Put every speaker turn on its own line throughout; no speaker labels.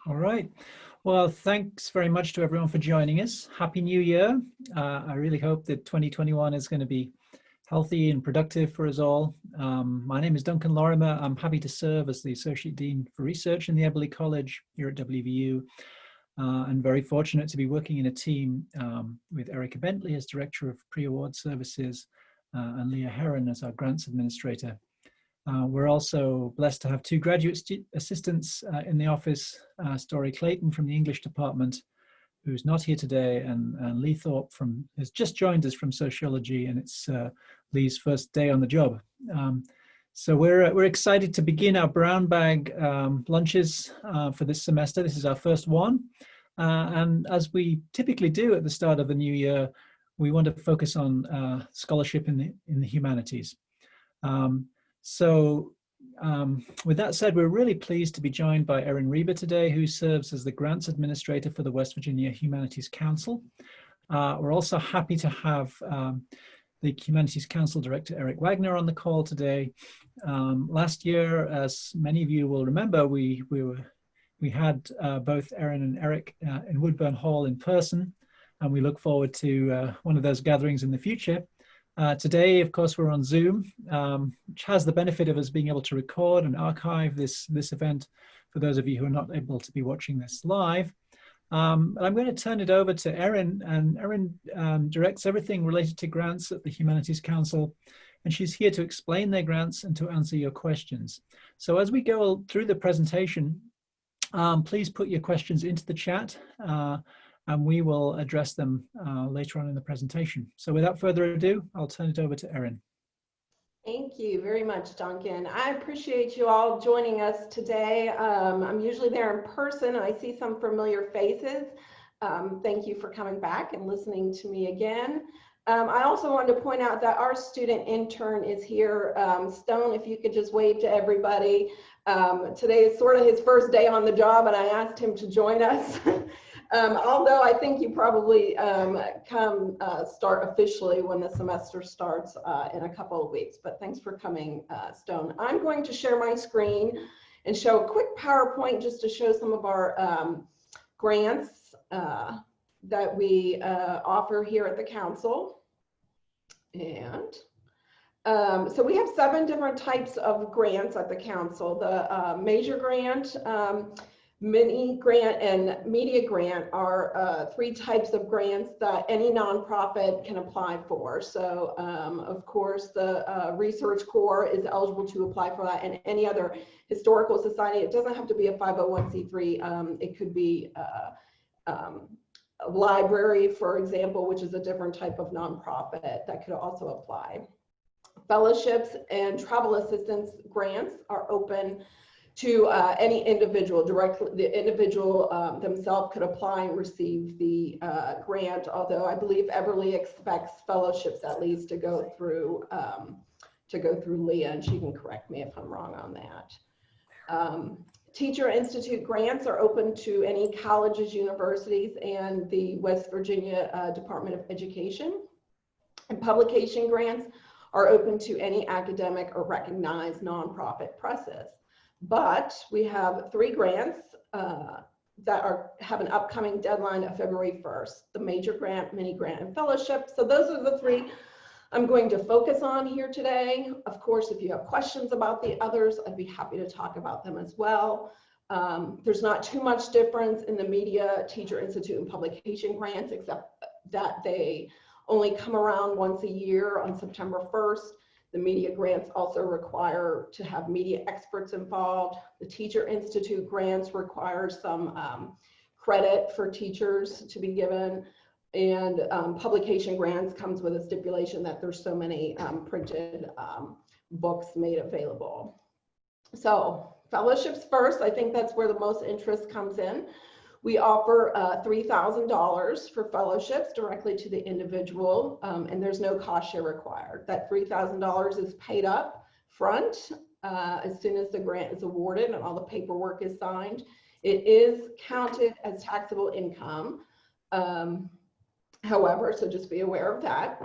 All right. Well, thanks very much to everyone for joining us. Happy New Year. I really hope that 2021 is going to be healthy and productive for us all. My name is Duncan Lorimer. I'm happy to serve as the Associate Dean for Research in the Eberly College here at WVU, and very fortunate to be working in a team with Erica Bentley as Director of Pre-Award Services and Leah Heron as our Grants Administrator. We're also blessed to have two graduate assistants in the office, Story Clayton from the English department, who's not here today, and Lee Thorpe has just joined us from sociology, and it's Lee's first day on the job. So we're excited to begin our brown bag lunches for this semester. This is our first one. And as we typically do at the start of the new year, we want to focus on scholarship in the humanities. With that said, we're really pleased to be joined by Erin Riebe today, who serves as the Grants Administrator for the West Virginia Humanities Council. We're also happy to have the Humanities Council Director, Eric Wagner, on the call today. Last year, as many of you will remember, we had both Erin and Eric in Woodburn Hall in person, and we look forward to one of those gatherings in the future. Today, of course, we're on Zoom, which has the benefit of us being able to record and archive this event for those of you who are not able to be watching this live. I'm going to turn it over to Erin, and Erin directs everything related to grants at the Humanities Council, and she's here to explain their grants and to answer your questions. So as we go through the presentation, please put your questions into the chat, and we will address them later on in the presentation. So without further ado, I'll turn it over to Erin.
Thank you very much, Duncan. I appreciate you all joining us today. I'm usually there in person, and I see some familiar faces. Thank you for coming back and listening to me again. I also wanted to point out that our student intern is here. Stone, if you could just wave to everybody. Today is sort of his first day on the job, and I asked him to join us. Although I think you probably start officially when the semester starts in a couple of weeks, but thanks for coming, Stone. I'm going to share my screen and show a quick PowerPoint just to show some of our grants that we offer here at the Council. And so we have 7 different types of grants at the Council. The major grant, mini grant, and media grant are 3 types of grants that any nonprofit can apply for. So of course the Research Corps is eligible to apply for that, and any other historical society. It doesn't have to be a 501c3. It could be a library, for example, which is a different type of nonprofit that could also apply. Fellowships and travel assistance grants are open to any individual. Directly, the individual themselves could apply and receive the grant, although I believe Eberly expects fellowships at least to go through Leah, and she can correct me if I'm wrong on that. Teacher Institute grants are open to any colleges, universities, and the West Virginia Department of Education. And publication grants are open to any academic or recognized nonprofit presses. But we have 3 grants that have an upcoming deadline of February 1st, the major grant, mini grant, and fellowship. So those are the 3 I'm going to focus on here today. Of course, if you have questions about the others, I'd be happy to talk about them as well. There's not too much difference in the media, Teacher Institute, and publication grants, except that they only come around once a year on September 1st. The media grants also require to have media experts involved. The Teacher Institute grants require some credit for teachers to be given. And publication grants comes with a stipulation that there's so many printed books made available. So fellowships first, I think that's where the most interest comes in. We offer $3,000 for fellowships directly to the individual, and there's no cost share required. That $3,000 is paid up front as soon as the grant is awarded and all the paperwork is signed. It is counted as taxable income. However, so just be aware of that.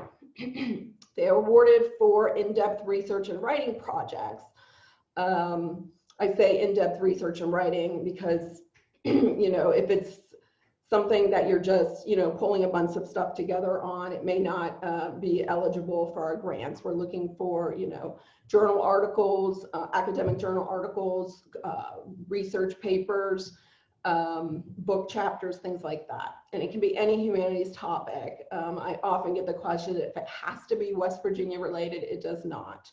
They are awarded for in-depth research and writing projects. I say in-depth research and writing because you know, if it's something that you're just, you know, pulling a bunch of stuff together on, it may not be eligible for our grants. We're looking for, you know, journal articles, academic journal articles, research papers, book chapters, things like that. And it can be any humanities topic. I often get the question if it has to be West Virginia related. It does not.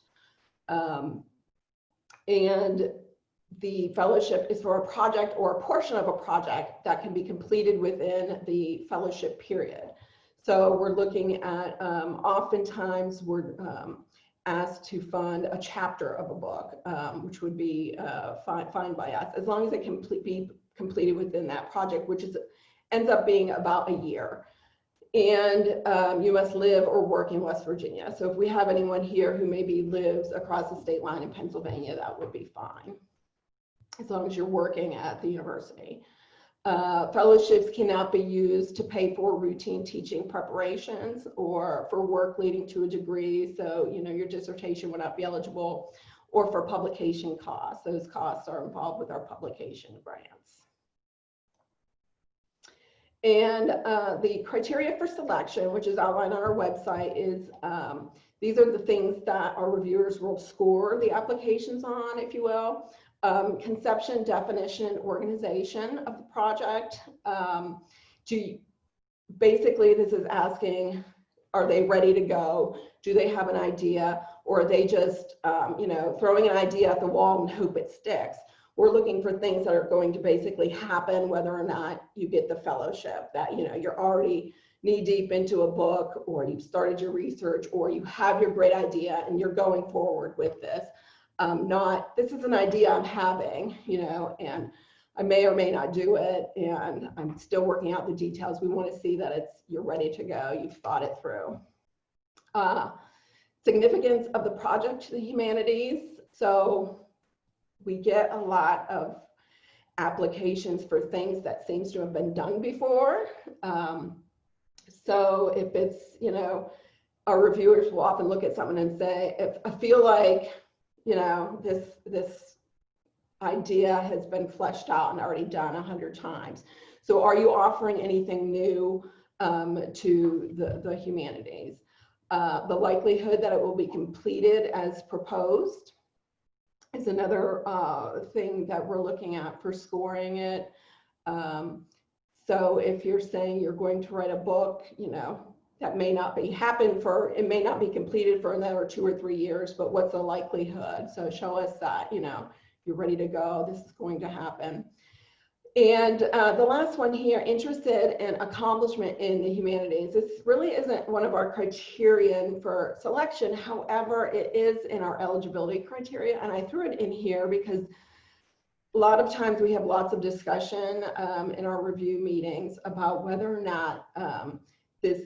And the fellowship is for a project or a portion of a project that can be completed within the fellowship period. So we're looking at, oftentimes we're asked to fund a chapter of a book, which would be fine by us, as long as it can be completed within that project, which ends up being about a year. And you must live or work in West Virginia. So if we have anyone here who maybe lives across the state line in Pennsylvania, that would be fine, as long as you're working at the university. Fellowships cannot be used to pay for routine teaching preparations or for work leading to a degree. So, you know, your dissertation would not be eligible, or for publication costs. Those costs are involved with our publication grants. And the criteria for selection, which is outlined on our website, is these are the things that our reviewers will score the applications on, if you will. Conception, definition, organization of the project. Basically, this is asking, are they ready to go? Do they have an idea? Or are they just, you know, throwing an idea at the wall and hope it sticks? We're looking for things that are going to basically happen whether or not you get the fellowship, that, you know, you're already knee deep into a book, or you've started your research, or you have your great idea and you're going forward with this. Not, this is an idea I'm having, you know, and I may or may not do it, and I'm still working out the details. We want to see that you're ready to go, you've thought it through. Significance of the project to the humanities. So we get a lot of applications for things that seems to have been done before. So if it's, you know, our reviewers will often look at something and say, if I feel like, you know, this idea has been fleshed out and already done 100 times. So are you offering anything new to the humanities? The likelihood that it will be completed as proposed is another thing that we're looking at for scoring it. So if you're saying you're going to write a book, you know, that may not be it may not be completed for another 2 or 3 years, but what's the likelihood? So show us that, you know, you're ready to go, this is going to happen. And the last one here, interested in accomplishment in the humanities. This really isn't one of our criterion for selection. However, it is in our eligibility criteria. And I threw it in here because a lot of times we have lots of discussion in our review meetings about whether or not this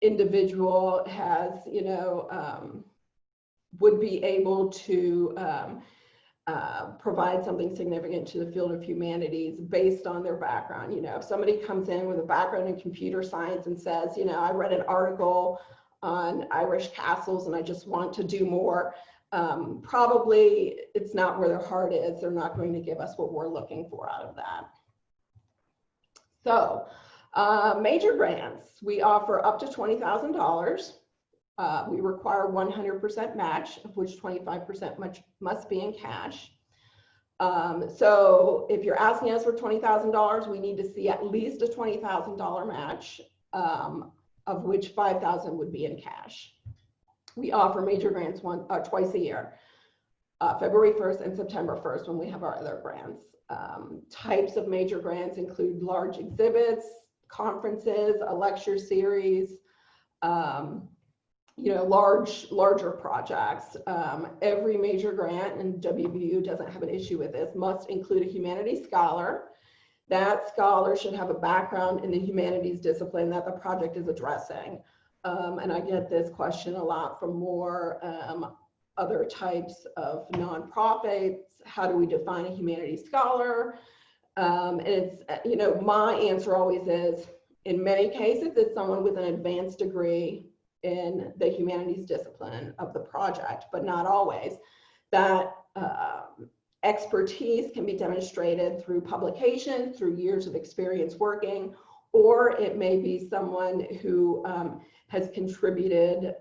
individual has, you know, would be able to provide something significant to the field of humanities based on their background. You know, if somebody comes in with a background in computer science and says, you know, I read an article on Irish castles and I just want to do more, probably it's not where their heart is. They're not going to give us what we're looking for out of that. So major grants, we offer up to $20,000. We require 100% match, of which 25% must be in cash. So if you're asking us for $20,000, we need to see at least a $20,000 match, of which $5,000 would be in cash. We offer major grants twice a year, February 1st and September 1st when we have our other grants. Types of major grants include large exhibits, conferences, a lecture series, you know, larger projects. Every major grant, and WVU doesn't have an issue with this, must include a humanities scholar. That scholar should have a background in the humanities discipline that the project is addressing. And I get this question a lot from more other types of nonprofits. How do we define a humanities scholar? And it's, you know, my answer always is, in many cases, it's someone with an advanced degree in the humanities discipline of the project, but not always. That expertise can be demonstrated through publications, through years of experience working, or it may be someone who has contributed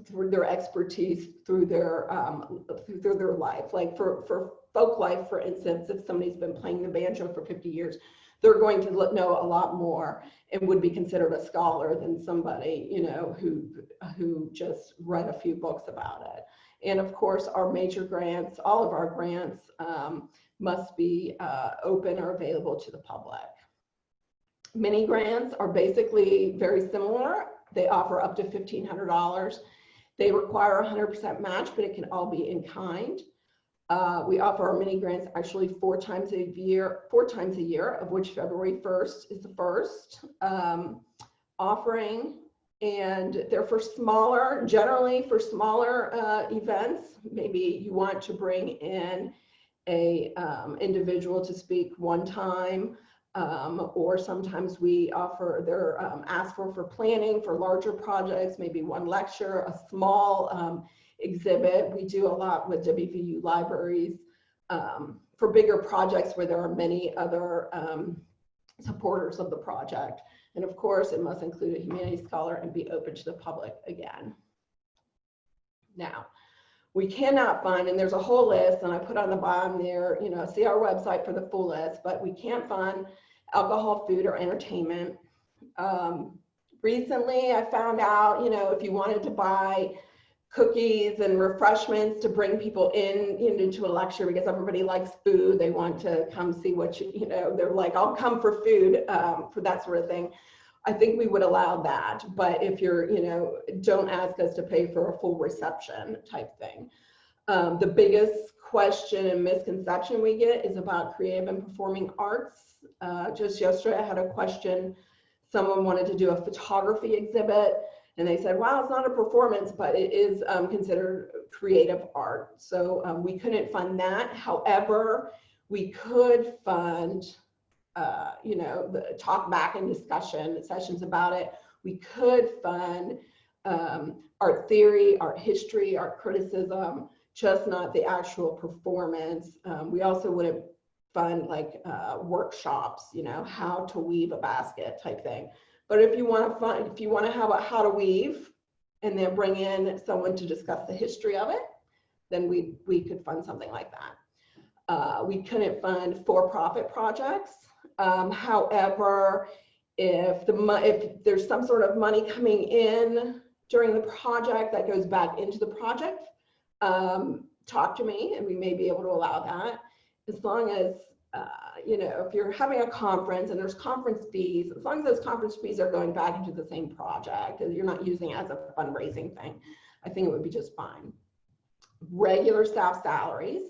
through their expertise through their life. Like for folk life, for instance, if somebody's been playing the banjo for 50 years, they're going to know a lot more and would be considered a scholar than somebody, you know, who just read a few books about it. And of course, our major grants, all of our grants must be open or available to the public. Mini grants are basically very similar. They offer up to $1,500. They require 100% match, but it can all be in kind. We offer our mini grants actually four times a year, of which February 1st is the first offering. And they're for smaller, generally for smaller events. Maybe you want to bring in a individual to speak one time, or sometimes we offer, they're asked for planning for larger projects, maybe one lecture, a small exhibit. We do a lot with WVU libraries for bigger projects where there are many other supporters of the project. And of course, it must include a humanities scholar and be open to the public again. Now, we cannot fund, and there's a whole list, and I put on the bottom there, you know, see our website for the full list, but we can't fund alcohol, food, or entertainment. Recently, I found out, you know, if you wanted to buy cookies and refreshments to bring people into a lecture, because everybody likes food, they want to come see what you know, they're like, I'll come for food, for that sort of thing. I think we would allow that, but if you're, you know, don't ask us to pay for a full reception type thing. The biggest question and misconception we get is about creative and performing arts. Just yesterday I had a question, someone wanted to do a photography exhibit, and they said, wow, it's not a performance, but it is considered creative art. So we couldn't fund that. However, we could fund, you know, the talk back and discussion sessions about it. We could fund art theory, art history, art criticism, just not the actual performance. We also wouldn't fund like workshops, you know, how to weave a basket type thing. But if you want to fund, if you want to have a how to weave and then bring in someone to discuss the history of it, then we could fund something like that. We couldn't fund for-profit projects. However, if there's some sort of money coming in during the project that goes back into the project, talk to me and we may be able to allow that, as long as you know, if you're having a conference and there's conference fees, as long as those conference fees are going back into the same project and you're not using it as a fundraising thing, I think it would be just fine. Regular staff salaries.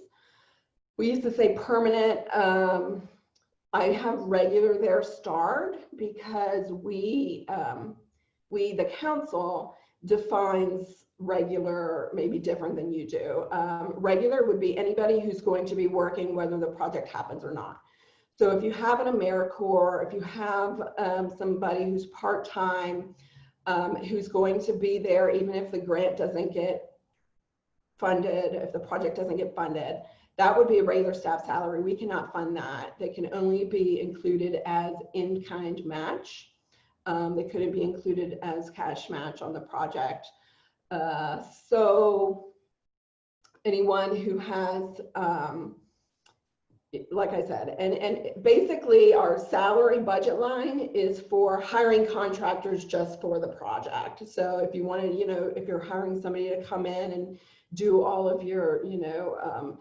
We used to say permanent. I have regular there starred because we, the council, defines regular maybe different than you do. Regular would be anybody who's going to be working whether the project happens or not. So if you have an AmeriCorps, if you have somebody who's part-time, who's going to be there even if the grant doesn't get funded, if the project doesn't get funded, that would be a regular staff salary. We cannot fund that. They can only be included as in-kind match. They couldn't be included as cash match on the project. So anyone who has, like I said, and basically our salary budget line is for hiring contractors just for the project. So if you wanted, you know, if you're hiring somebody to come in and do all of your, you know,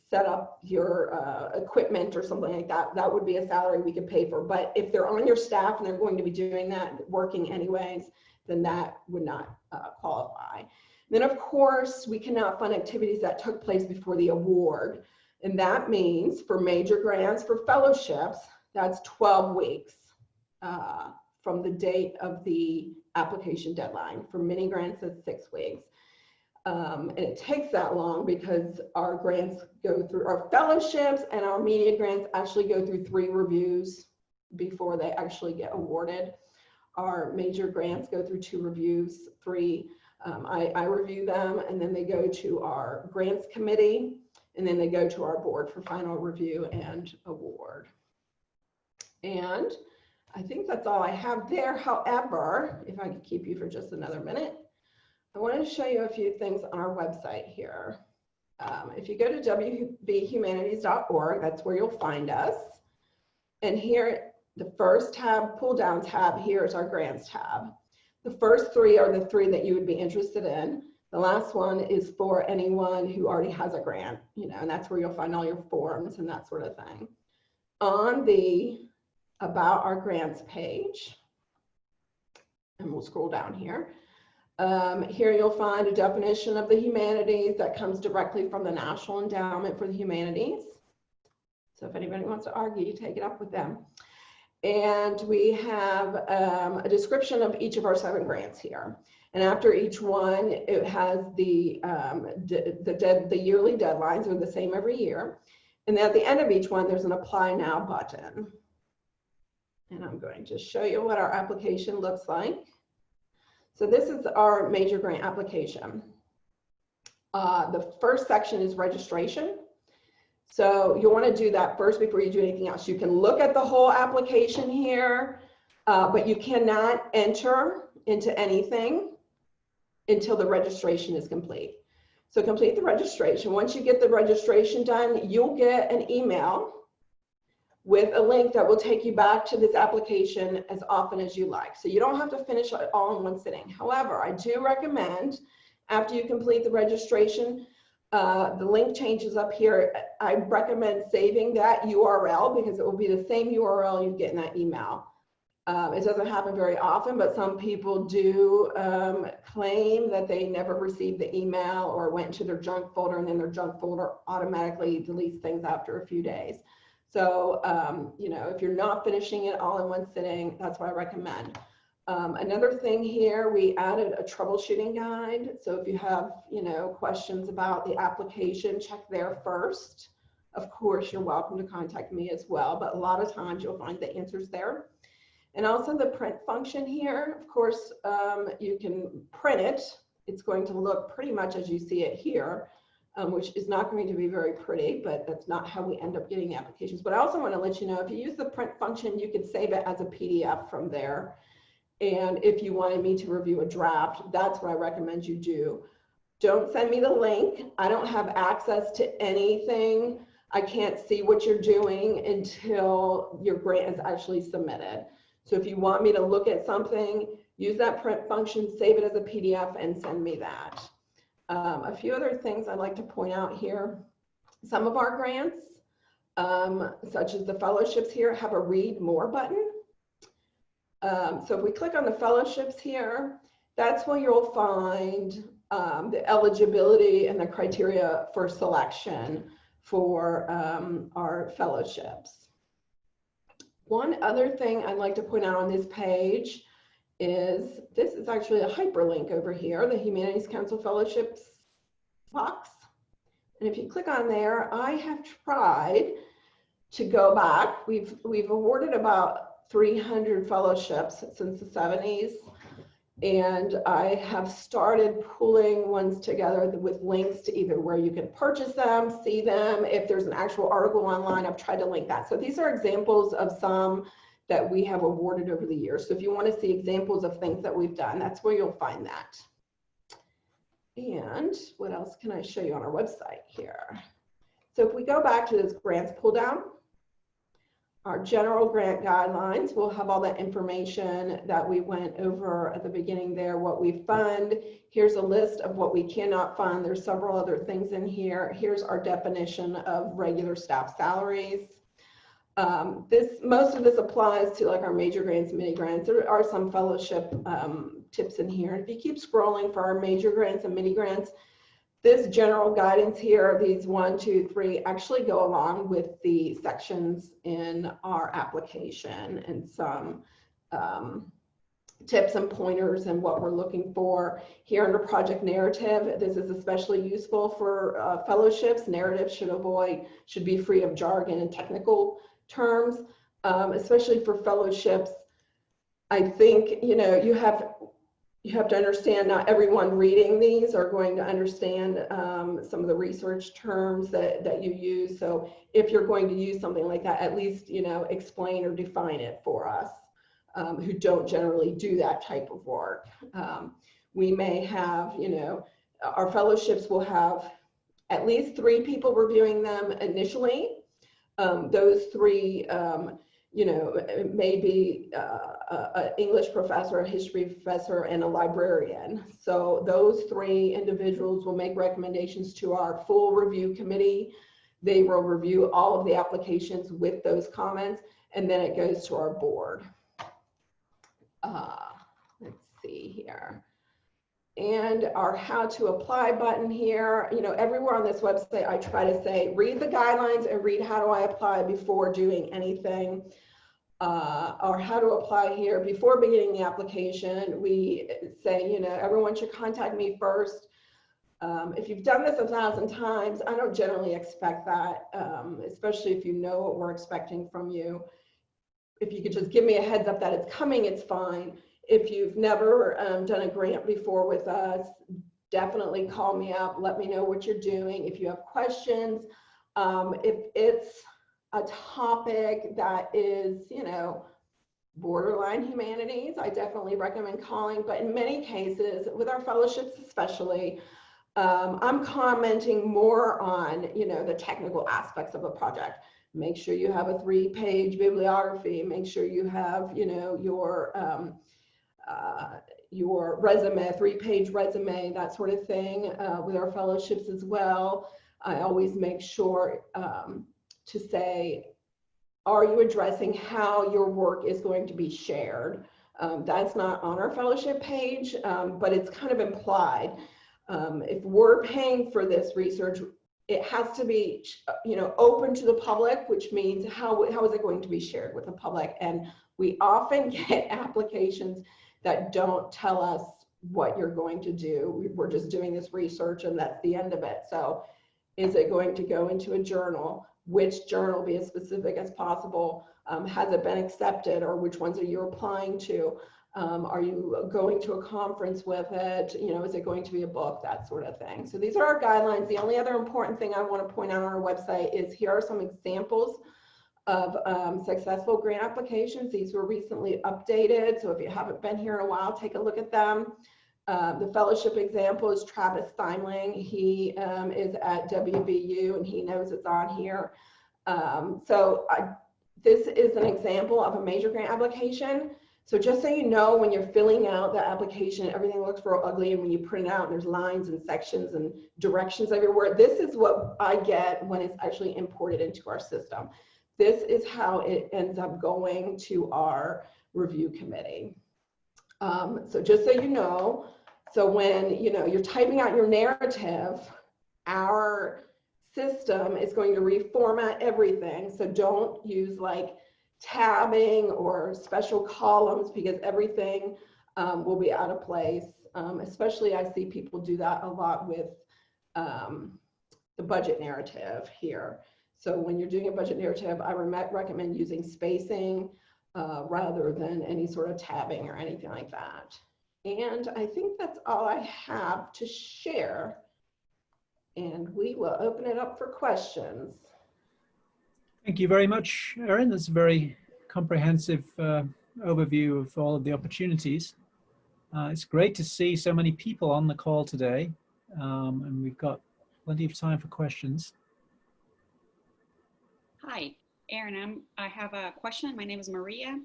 set up your equipment or something like that, that would be a salary we could pay for. But if they're on your staff and they're going to be doing that, working anyways, then that would not qualify. Then of course, we cannot fund activities that took place before the award. And that means for major grants, for fellowships, that's 12 weeks from the date of the application deadline. For mini grants, it's 6 weeks. And it takes that long because our grants go through, our fellowships and our media grants actually go through 3 reviews before they actually get awarded. Our major grants go through 2 reviews, 3. I review them and then they go to our grants committee. and then they go to our board for final review and award. And I think that's all I have there. However, if I could keep you for just another minute, I wanted to show you a few things on our website here. If you go to wvhumanities.org, that's where you'll find us. And here, the first tab, pull down tab, here is our grants tab. The first three are the three that you would be interested in. The last one is for anyone who already has a grant, you know, and that's where you'll find all your forms and that sort of thing. On the About Our Grants page, and we'll scroll down here. Here you'll find a definition of the humanities that comes directly from the National Endowment for the Humanities. So if anybody wants to argue, you take it up with them. And we have a description of each of our 7 grants here. And after each one, it has the yearly deadlines are the same every year. And then at the end of each one, there's an Apply Now button. And I'm going to show you what our application looks like. So this is our major grant application. The first section is registration. So you want to do that first before you do anything else. You can look at the whole application here, but you cannot enter into anything until the registration is complete. So complete the registration. Once you get the registration done, you'll get an email with a link that will take you back to this application as often as you like. So you don't have to finish it all in one sitting. However, I do recommend after you complete the registration, the link changes up here. I recommend saving that URL because it will be the same URL you get in that email. It doesn't happen very often, but some people do claim that they never received the email or went to their junk folder, and then their junk folder automatically deletes things after a few days. So, you know, if you're not finishing it all in one sitting, that's what I recommend. Another thing here, we added a troubleshooting guide. So if you have, you know, questions about the application, check there first. Of course, you're welcome to contact me as well, but a lot of times you'll find the answers there. And also the print function here, of course, you can print it. It's going to look pretty much as you see it here. Which is not going to be very pretty, but that's not how we end up getting the applications. But I also want to let you know, if you use the print function, you can save it as a PDF from there. And if you wanted me to review a draft, that's what I recommend you do. Don't send me the link. I don't have access to anything. I can't see what you're doing until your grant is actually submitted. So if you want me to look at something, use that print function, save it as a PDF, and send me that. A few other things I'd like to point out here. Some of our grants, such as the fellowships here, have a read more button. So if we click on the fellowships here, that's where you'll find the eligibility and the criteria for selection for our fellowships. One other thing I'd like to point out on this page is this is actually a hyperlink over here, the Humanities Council Fellowships box. And if you click on there, I have tried to go back. We've awarded about 300 fellowships since the 70s. And I have started pulling ones together with links to either where you can purchase them, see them. If there's an actual article online, I've tried to link that. So these are examples of some that we have awarded over the years. So if you want to see examples of things that we've done, that's where you'll find that. And what else can I show you on our website here? So if we go back to this grants pull down, our general grant guidelines will have all that information that we went over at the beginning there, what we fund. Here's a list of what we cannot fund. There's several other things in here. Here's our definition of regular staff salaries. Most of this applies to like our major grants, mini grants. There are some fellowship tips in here. If you keep scrolling for our major grants and mini grants, this general guidance here, these 1, 2, 3, actually go along with the sections in our application and some tips and pointers and what we're looking for. Here under project narrative, this is especially useful for fellowships. Narrative should be free of jargon and technical terms, especially for fellowships. I think, you know, you have you have to understand not everyone reading these are going to understand some of the research terms that you use. So if you're going to use something like that, at least, you know, explain or define it for us who don't generally do that type of work. We may have, you know, our fellowships will have at least 3 people reviewing them initially. Those 3, you know, maybe an English professor, a history professor, and a librarian. So those 3 individuals will make recommendations to our full review committee. They will review all of the applications with those comments, and then it goes to our board. Let's see here. And our how to apply button here, you know, everywhere on this website, I try to say, read the guidelines and read how do I apply before doing anything. Or how to apply here before beginning the application. We say, you know, everyone should contact me first. If you've done this 1,000 times, I don't generally expect that, especially if you know what we're expecting from you. If you could just give me a heads up that it's coming, it's fine. If you've never done a grant before with us, definitely call me up. Let me know what you're doing. If you have questions, if it's a topic that is, you know, borderline humanities, I definitely recommend calling. But in many cases, with our fellowships especially, I'm commenting more on, you know, the technical aspects of a project. Make sure you have a 3-page bibliography. Make sure you have, you know, your resume, a 3-page resume, that sort of thing. With our fellowships as well, I always make sure to say, are you addressing how your work is going to be shared? That's not on our fellowship page, but it's kind of implied. If we're paying for this research, it has to be, you know, open to the public, which means how is it going to be shared with the public? And we often get applications that don't tell us what you're going to do. We're just doing this research and that's the end of it. So is it going to go into a journal? Which journal? Be as specific as possible. Has it been accepted, or which ones are you applying to? Are you going to a conference with it? You know, is it going to be a book? That sort of thing. So these are our guidelines. The only other important thing I want to point out on our website is here are some examples of successful grant applications. These were recently updated, so if you haven't been here in a while, take a look at them. The fellowship example is Travis Steinling. He is at WVU and he knows it's on here. This is an example of a major grant application. So just so you know, when you're filling out the application, everything looks real ugly, and when you print it out and there's lines and sections and directions everywhere, this is what I get when it's actually imported into our system. This is how it ends up going to our review committee. So just so you know, so when, you know, you're typing out your narrative, our system is going to reformat everything. So don't use like tabbing or special columns, because everything will be out of place. Especially I see people do that a lot with the budget narrative here. So when you're doing a budget narrative, I recommend using spacing rather than any sort of tabbing or anything like that. And I think that's all I have to share. And we will open it up for questions.
Thank you very much, Erin. That's a very comprehensive overview of all of the opportunities. It's great to see so many people on the call today, and we've got plenty of time for questions.
Hi, Erin. I have a question. My name is Maria.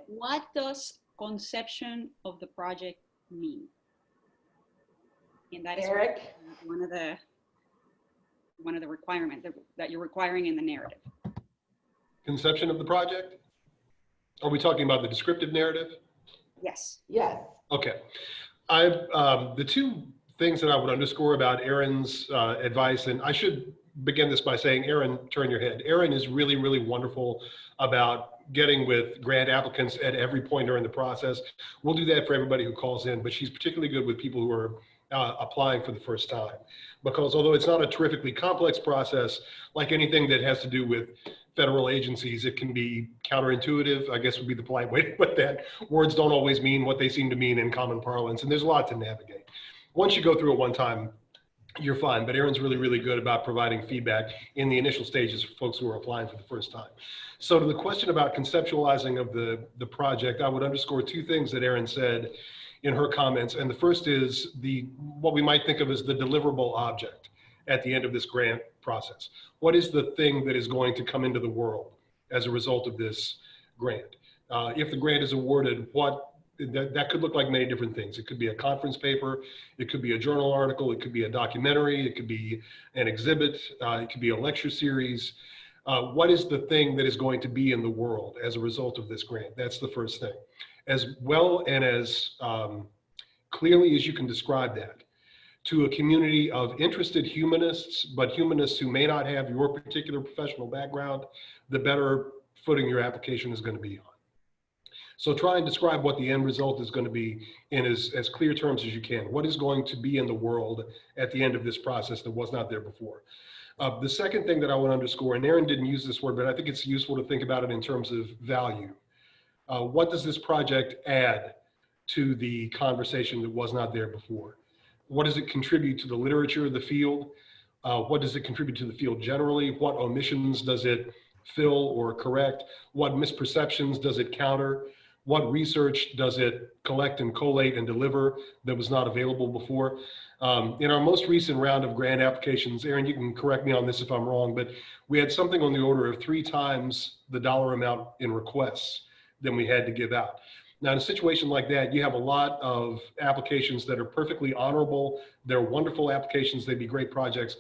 What does conception of the project mean? And that is
Eric,
one of the requirements that you're requiring in the narrative.
Conception of the project? Are we talking about the descriptive narrative?
Yes.
yes.
Okay. The 2 things that I would underscore about Erin's advice, and I should begin this by saying, Erin, turn your head. Erin is really, really wonderful about getting with grant applicants at every point during the process. We'll do that for everybody who calls in, but she's particularly good with people who are applying for the first time. Because although it's not a terrifically complex process, like anything that has to do with federal agencies, it can be counterintuitive, I guess would be the polite way to put that. Words don't always mean what they seem to mean in common parlance, and there's a lot to navigate. Once you go through it one time, you're fine, but Erin's really, really good about providing feedback in the initial stages for folks who are applying for the first time. So to the question about conceptualizing of the project, I would underscore two things that Erin said in her comments. And the first is what we might think of as the deliverable object at the end of this grant process. What is the thing that is going to come into the world as a result of this grant? If the grant is awarded, that could look like many different things. It could be a conference paper, it could be a journal article, it could be a documentary, it could be an exhibit, it could be a lecture series. What is the thing that is going to be in the world as a result of this grant? That's the first thing. As well and as clearly as you can describe that to a community of interested humanists, but humanists who may not have your particular professional background, the better footing your application is going to be on. So try and describe what the end result is going to be in as clear terms as you can. What is going to be in the world at the end of this process that was not there before? The second thing that I want to underscore, and Erin didn't use this word, but I think it's useful to think about it in terms of value. What does this project add to the conversation that was not there before? What does it contribute to the literature of the field? What does it contribute to the field generally? What omissions does it fill or correct? What misperceptions does it counter? What research does it collect and collate and deliver that was not available before? In our most recent round of grant applications, Erin, you can correct me on this if I'm wrong, but we had something on the order of 3 times the dollar amount in requests than we had to give out. Now, in a situation like that, you have a lot of applications that are perfectly honorable. They're wonderful applications. They'd be great projects.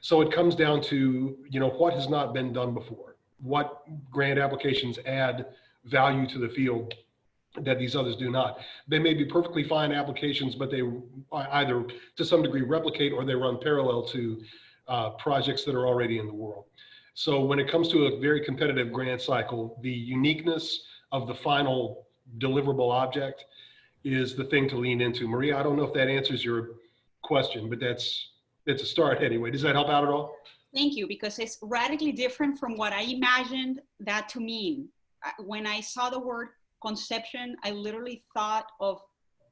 So it comes down to, what has not been done before? What grant applications add value to the field that these others do not? They may be perfectly fine applications, but they either to some degree replicate or they run parallel to projects that are already in the world. So when it comes to a very competitive grant cycle, the uniqueness of the final deliverable object is the thing to lean into. Maria, I don't know if that answers your question, but it's a start anyway. Does that help out at all?
Thank you, because it's radically different from what I imagined that to mean. When I saw the word conception, I literally thought of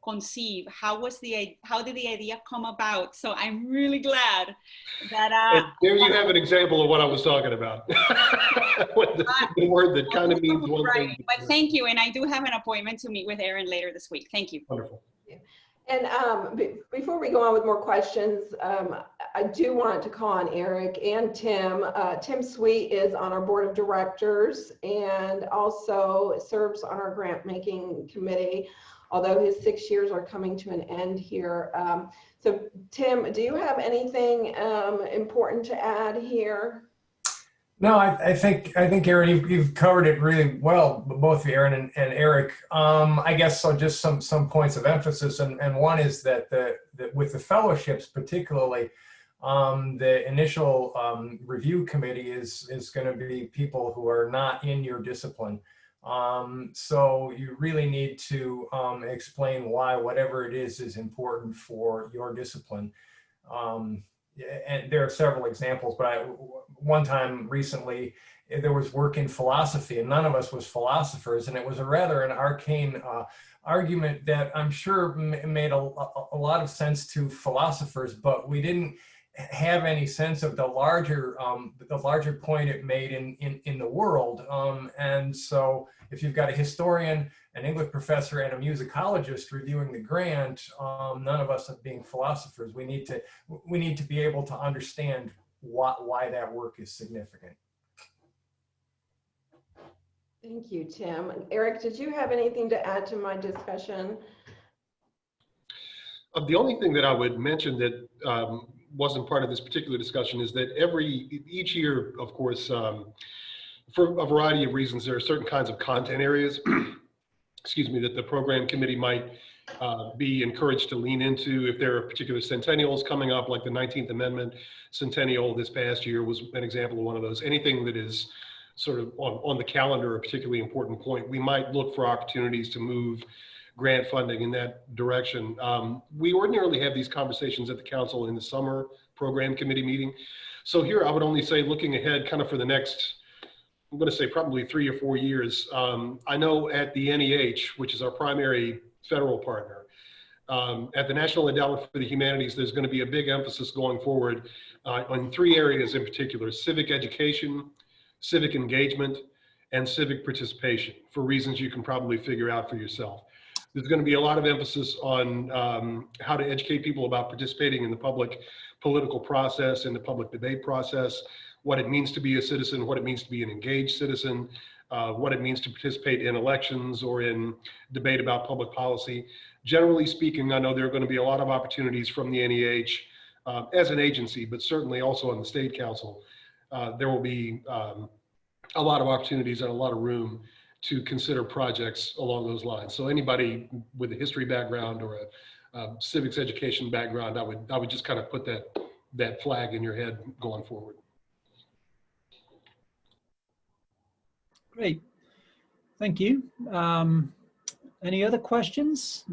conceive. How did the idea come about? So I'm really glad that
and there you have an example of what I was talking about. the word that kind of means one thing.
But thank you, and I do have an appointment to meet with Erin later this week. Thank you.
Wonderful.
And before we go on with more questions, I do want to call on Eric and Tim. Tim Sweet is on our board of directors and also serves on our grant making committee, although his 6 years are coming to an end here. So Tim, do you have anything important to add here?
No, I think Erin, you've covered it really well, both of Erin and Eric. I guess so. Just some points of emphasis, and one is that with the fellowships, particularly, the initial review committee is going to be people who are not in your discipline. So you really need to explain why whatever it is important for your discipline. And there are several examples, but one time recently, there was work in philosophy and none of us was philosophers, and it was an arcane argument that I'm sure made a lot of sense to philosophers, but we didn't have any sense of the larger point it made in the world. And so if you've got a historian, an English professor, and a musicologist reviewing the grant, none of us being philosophers, we need to be able to understand why that work is significant.
Thank you, Tim. Eric, did you have anything to add to my discussion?
The only thing that I would mention that wasn't part of this particular discussion is that each year, of course, for a variety of reasons, there are certain kinds of content areas excuse me, that the program committee might be encouraged to lean into. If there are particular centennials coming up, like the 19th Amendment centennial this past year was an example of one of those. Anything that is sort of on the calendar, a particularly important point, we might look for opportunities to move grant funding in that direction. We ordinarily have these conversations at the council in the summer program committee meeting. So here I would only say, looking ahead kind of for the next I'm going to say probably 3 or 4 years. I know at the NEH, which is our primary federal partner, at the National Endowment for the Humanities, there's going to be a big emphasis going forward on 3 areas in particular: civic education, civic engagement, and civic participation, for reasons you can probably figure out for yourself. There's going to be a lot of emphasis on how to educate people about participating in the public political process and the public debate process, what it means to be a citizen, what it means to be an engaged citizen, what it means to participate in elections or in debate about public policy. Generally speaking, I know there are going to be a lot of opportunities from the NEH as an agency, but certainly also on the State Council. There will be a lot of opportunities and a lot of room to consider projects along those lines. So anybody with a history background or a civics education background, I would just kind of put that flag in your head going forward.
Great, thank you. Any other questions?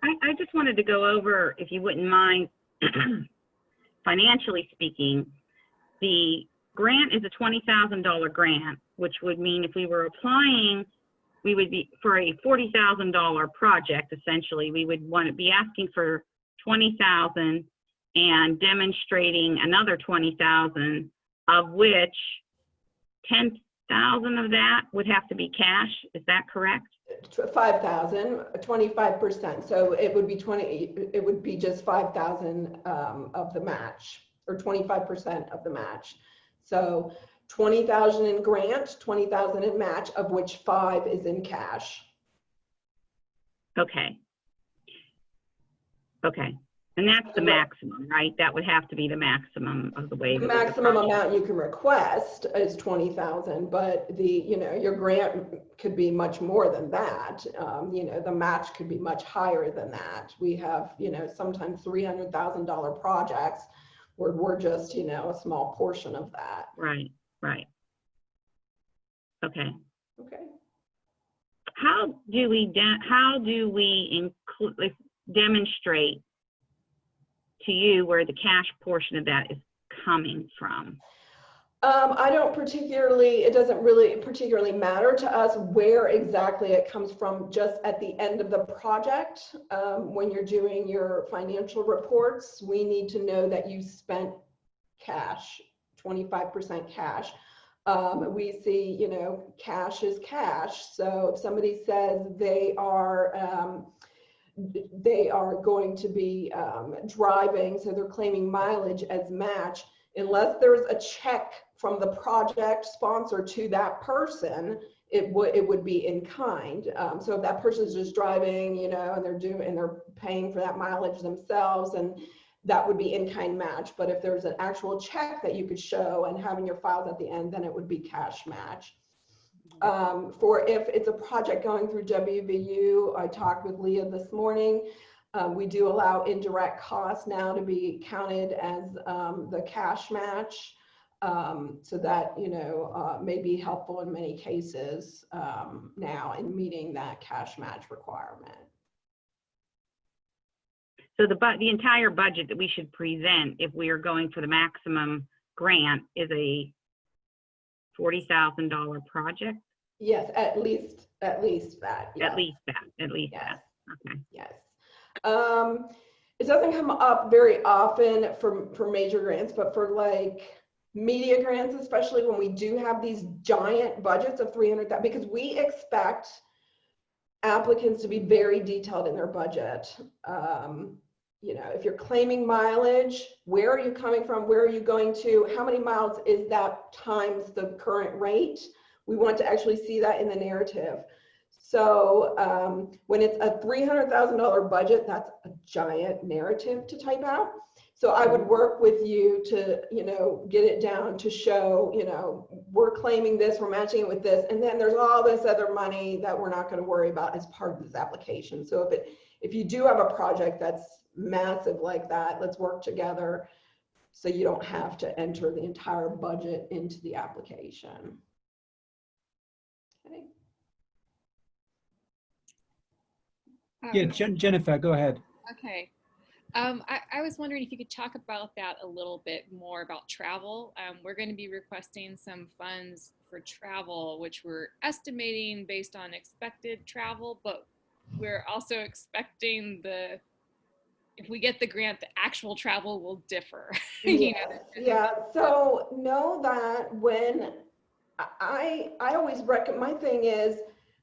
I just wanted to go over, if you wouldn't mind, financially speaking, the grant is a $20,000 grant, which would mean if we were applying, we would be for a $40,000 project. Essentially, we would want to be asking for $20,000 and demonstrating another $20,000, of which $10,000 of that would have to be cash. Is that correct?
5,000, 25%. So it would be it would be just 5,000 of the match, or 25% of the match. So 20,000 in grant, 20,000 in match, of which 5 is in cash.
Okay. Okay. And that's the maximum, right? That would have to be the maximum of the waiver.
The maximum amount you can request is 20,000, but your grant could be much more than that. The match could be much higher than that. We have, sometimes $300,000 projects where we're just, a small portion of that.
Right, right. Okay.
Okay.
How do we demonstrate to you where the cash portion of that is coming from?
It doesn't really particularly matter to us where exactly it comes from. Just at the end of the project, when you're doing your financial reports, we need to know that you spent cash, 25% cash. We see, cash is cash. So if somebody says they are going to be driving, so they're claiming mileage as match, unless there's a check from the project sponsor to that person, it would be in kind. So if that person is just driving, and they're paying for that mileage themselves, and that would be in kind match. But if there's an actual check that you could show and having your files at the end, then it would be cash match. For if it's a project going through WVU, I talked with Leah this morning. We do allow indirect costs now to be counted as the cash match, so that may be helpful in many cases now in meeting that cash match requirement.
So the entire budget that we should present if we are going for the maximum grant is a $40,000 project?
Yes, at least that. Yes.
At least
Yes.
that. Okay.
Yes. It doesn't come up very often for major grants, but for like media grants, especially when we do have these giant budgets of 300,000, because we expect applicants to be very detailed in their budget. If you're claiming mileage, where are you coming from? Where are you going to? How many miles is that times the current rate? We want to actually see that in the narrative. So when it's a $300,000 budget, that's a giant narrative to type out. So I would work with you to, get it down to show, we're claiming this, we're matching it with this, and then there's all this other money that we're not going to worry about as part of this application. So if you do have a project that's massive like that, let's work together so you don't have to enter the entire budget into the application. Okay.
Yeah, Jennifer, go ahead.
Okay.
I was wondering if you could talk about that a little bit more about travel. We're going to be requesting some funds for travel, which we're estimating based on expected travel, but we're also expecting if we get the grant, the actual travel will differ. You know?
Yeah, so know that when I always recommend, my thing is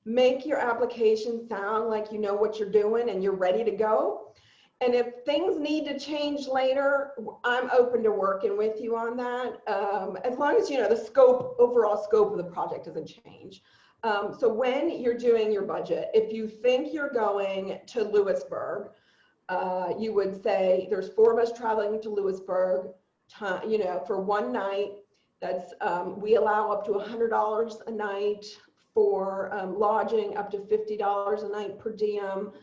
make your application sound like you know what you're doing and you're ready to go. And if things need to change later, I'm open to working with you on that. As long as, you know, the overall scope of the project doesn't change. So when you're doing your budget, if you think you're going to Lewisburg, you would say there's 4 of us traveling to Lewisburg, you know, for one night. That's, we allow up to $100 a night for lodging, up to $50 a night per diem.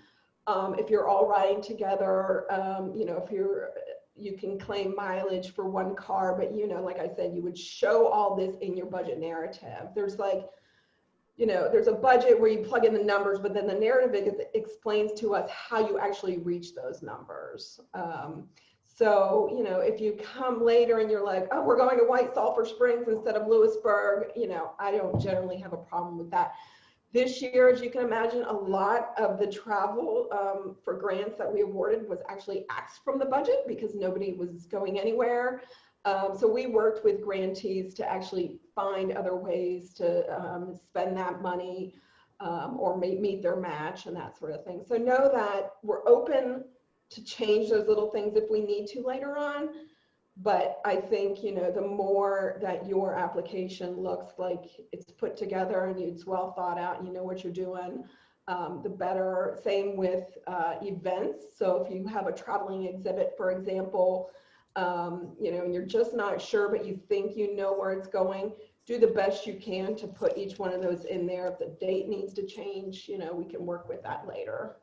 If you're all riding together, you know, you can claim mileage for one car, but, you know, like I said, you would show all this in your budget narrative. There's like, you know, there's a budget where you plug in the numbers, but then the narrative explains to us how you actually reach those numbers. So, you know, if you come later and you're like, oh, we're going to White Sulphur Springs instead of Lewisburg, you know, I don't generally have a problem with that. This year, as you can imagine, a lot of the travel for grants that we awarded was actually axed from the budget because nobody was going anywhere. So we worked with grantees to actually find other ways to spend that money or meet their match and that sort of thing. So know that we're open to change those little things if we need to later on. But I think, you know, the more that your application looks like it's put together and it's well thought out and you know what you're doing, the better. Same with events. So if you have a traveling exhibit, for example, you know, and you're just not sure, but you think you know where it's going, do the best you can to put each one of those in there. If the date needs to change, you know, we can work with that later.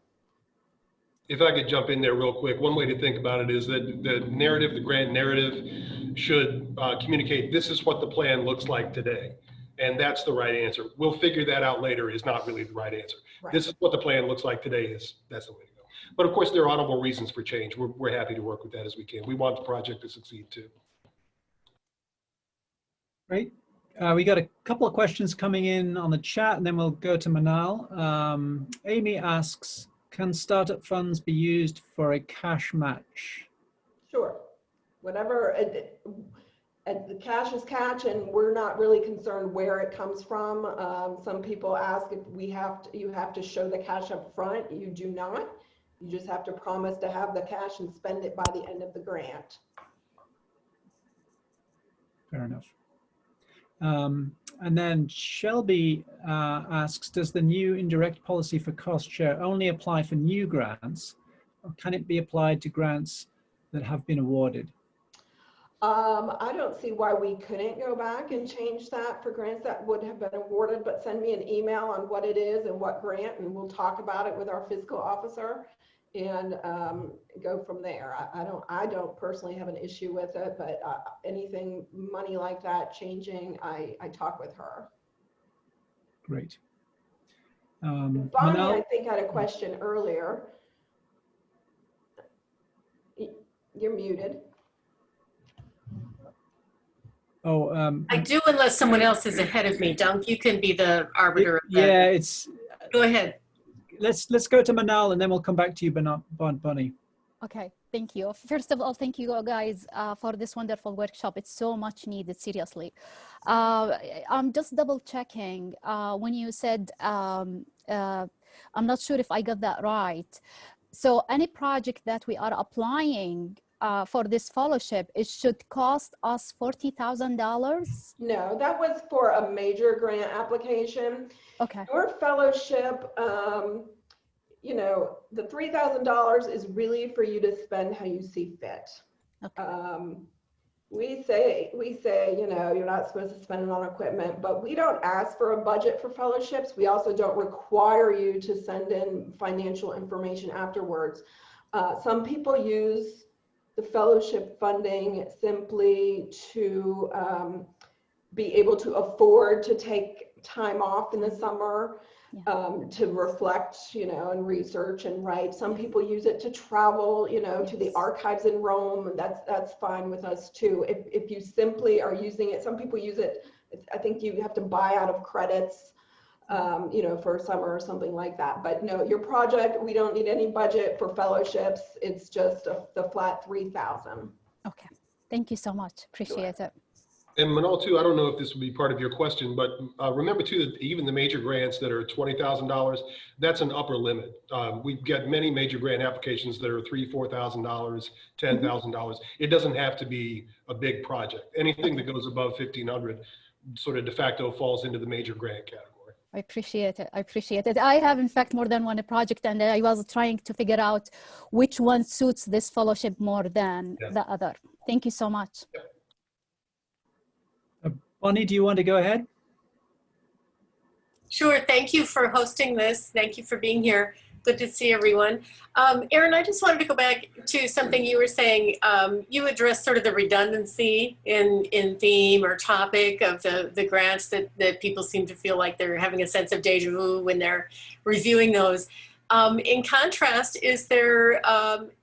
If I could jump in there real quick, one way to think about it is that the narrative, the grant narrative, should communicate this is what the plan looks like today. And that's the right answer. We'll figure that out later is not really the right answer. Right. This is what the plan looks like today that's the way to go. But of course, there are honorable reasons for change. We're happy to work with that as we can. We want the project to succeed too.
Great. We got a couple of questions coming in on the chat and then we'll go to Manal. Amy asks, can startup funds be used for a cash match? Sure.
Whatever, the cash is cash and we're not really concerned where it comes from. Some people ask if you have to show the cash up front. You do not. You just have to promise to have the cash and spend it by the end of the grant.
Fair enough. And then Shelby asks, does the new indirect policy for cost share only apply for new grants, or can it be applied to grants that have been awarded?
I don't see why we couldn't go back and change that for grants that would have been awarded, but send me an email on what it is and what grant, and we'll talk about it with our fiscal officer and go from there. I don't personally have an issue with it, but anything money like that changing, I talk with her.
Great.
Bonnie,
Manal?
I think, had a question earlier. You're muted.
Oh,
I do, unless someone else is ahead of me. Dunk, you can be the arbiter of that.
Yeah, it's.
Go ahead.
Let's go to Manal and then we'll come back to you, Bonnie.
Okay, thank you. First of all, thank you guys for this wonderful workshop. It's so much needed, seriously. I'm just double checking when you said, I'm not sure if I got that right. So any project that we are applying for this fellowship, it should cost us $40,000?
No, that was for a major grant application.
Okay.
Your fellowship, you know, the $3,000 is really for you to spend how you see fit. Okay. We say, you know, you're not supposed to spend it on equipment, but we don't ask for a budget for fellowships. We also don't require you to send in financial information afterwards. Some people use the fellowship funding simply to be able to afford to take time off in the summer. to reflect, and research and write. Some people use it to travel, to the archives in Rome, and that's fine with us too. If you simply are using it, some people use it, I think you have to buy out of credits, for a summer or something like that. But no, your project, we don't need any budget for fellowships. It's just the flat 3,000.
Okay, thank you so much. Appreciate it.
And Manal too, I don't know if this would be part of your question, but remember too that even the major grants that are $20,000, that's an upper limit. We get many major grant applications that are $3,000, $4,000, $10,000. It doesn't have to be a big project. Anything that goes above 1,500 sort of de facto falls into the major grant category.
I appreciate it. I appreciate it. I have, in fact, more than one project, and I was trying to figure out which one suits this fellowship more than the other. Thank you so much.
Bonnie, do you want to go ahead?
Sure. Thank you for hosting this. Thank you for being here. Good to see everyone. Erin, I just wanted to go back to something you were saying. You addressed sort of the redundancy in theme or topic of the grants that people seem to feel like they're having a sense of deja vu when they're reviewing those. In contrast, are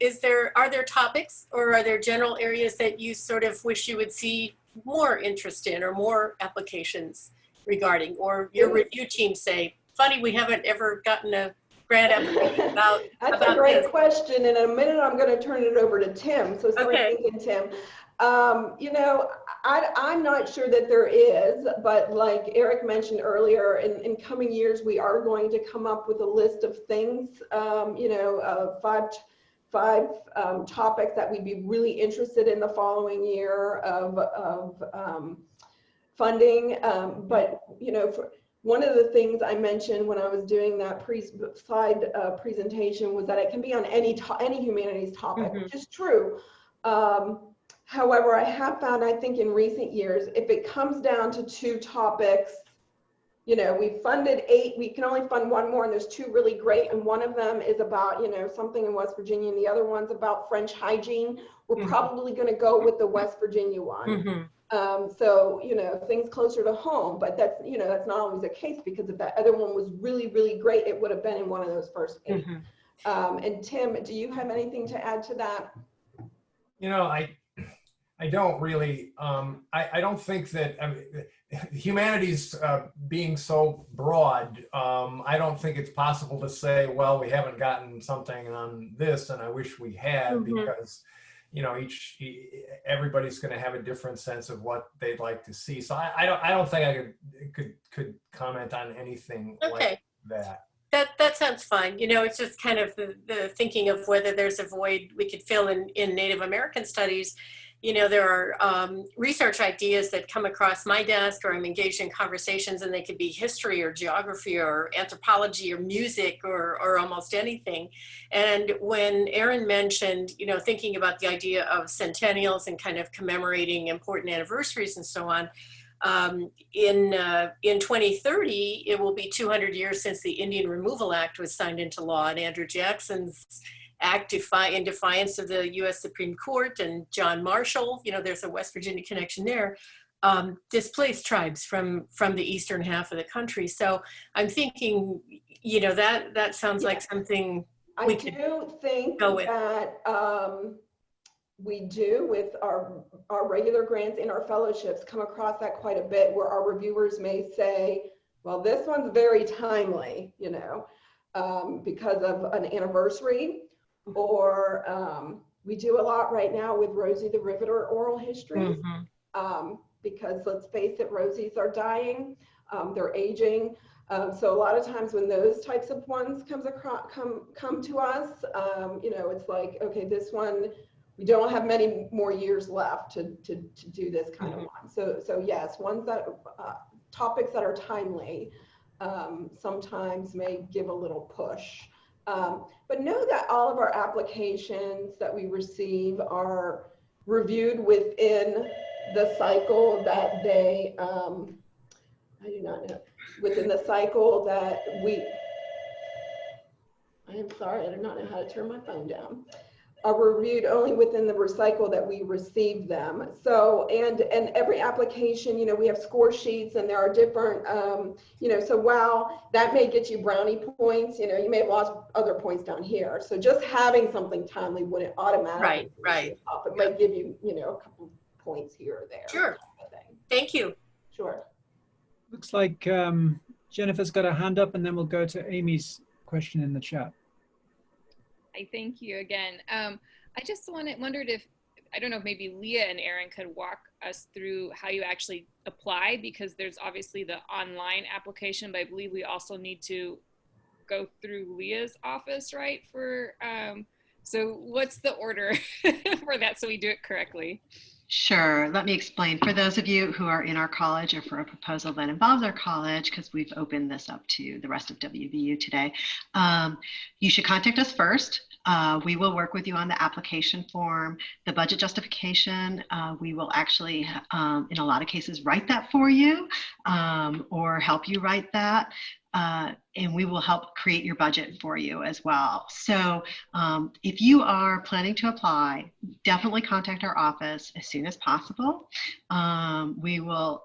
there topics or are there general areas that you sort of wish you would see more interest in or more applications regarding, or your review team say, funny, we haven't ever gotten a grant application about
That's a great question. In a minute, I'm going to turn it over to Tim. So start thinking, Tim. I'm not sure that there is, but like Eric mentioned earlier, in coming years, we are going to come up with a list of things, five topics that we'd be really interested in the following year of funding. But, one of the things I mentioned when I was doing that slide presentation was that it can be on any humanities topic, which is true. However, I have found, I think in recent years, if it comes down to 2 topics, we funded 8, we can only fund 1 more, and there's 2 really great, and one of them is about, something in West Virginia, and the other one's about French hygiene. We're probably going to go with the West Virginia one. So, things closer to home, but that's, that's not always the case, because if that other one was really, really great, it would have been in one of those first 8. And Tim, do you have anything to add to that?
I don't really, I don't think that, humanities being so broad, I don't think it's possible to say, well, we haven't gotten something on this and I wish we had, because everybody's going to have a different sense of what they'd like to see. So I don't think I could comment on anything like that.
That sounds fine. It's just kind of the thinking of whether there's a void we could fill in Native American studies. There are research ideas that come across my desk, or I'm engaged in conversations, and they could be history or geography or anthropology or music or almost anything. And when Erin mentioned, thinking about the idea of centennials and kind of commemorating important anniversaries and so on, in 2030, it will be 200 years since the Indian Removal Act was signed into law, and Andrew Jackson's act in defiance of the U.S. Supreme Court, and John Marshall, there's a West Virginia connection there, displaced tribes from the eastern half of the country. So I'm thinking, that sounds like something we could go with.
That we do with our regular grants in our fellowships come across that quite a bit, where our reviewers may say, well, this one's very timely, because of an anniversary. Or we do a lot right now with Rosie the Riveter oral histories, because let's face it, Rosies are dying, they're aging. So a lot of times when those types of ones come to us, it's like, okay, this one, we don't have many more years left to do this kind of one. So yes, ones that topics that are timely sometimes may give a little push. But know that all of our applications that we receive are reviewed within the cycle that they, I do not know, within the cycle that I am sorry, I do not know how to turn my phone down. are reviewed only within the recycle that we receive them. So, and every application, you know, we have score sheets and there are different, you know, so while that may get you brownie points, you know, you may have lost other points down here. So just having something timely wouldn't automatically
Right.
up. It might give you, you know, a couple points here or there.
Sure. Thank you.
Sure.
Looks like Jennifer's got a hand up, and then we'll go to Amy's question in the chat.
I thank you again. I just wondered if, I don't know if maybe Leah and Erin could walk us through how you actually apply, because there's obviously the online application, but I believe we also need to go through Leah's office, right? For so what's the order for that so we do it correctly?
Sure. Let me explain. For those of you who are in our college or for a proposal that involves our college, because we've opened this up to the rest of WVU today, you should contact us first. We will work with you on the application form. The budget justification, we will actually, in a lot of cases, write that for you or help you write that. And we will help create your budget for you as well. So if you are planning to apply, definitely contact our office as soon as possible. We will